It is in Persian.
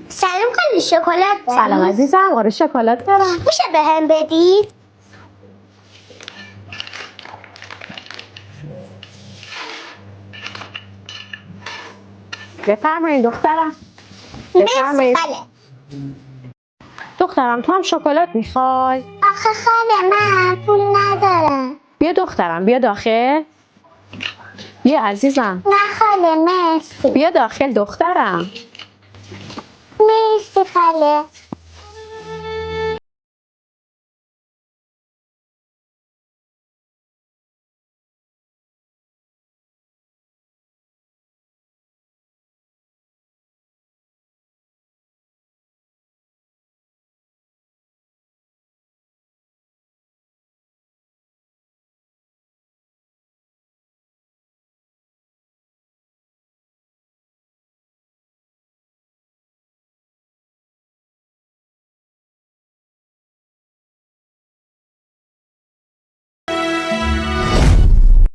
سلام خاله، شکلات داری؟ سلام عزیزم. آره شکلات دارم. میشه به هم بدید؟ بفرمایید دخترم. مرسی خاله. دخترم تو هم شکلات میخوای؟ آخه خاله من پول ندارم. بیا دخترم بیا داخل. بیا عزیزم. نه خاله مرسی. بیا داخل دخترم. مرسی خاله.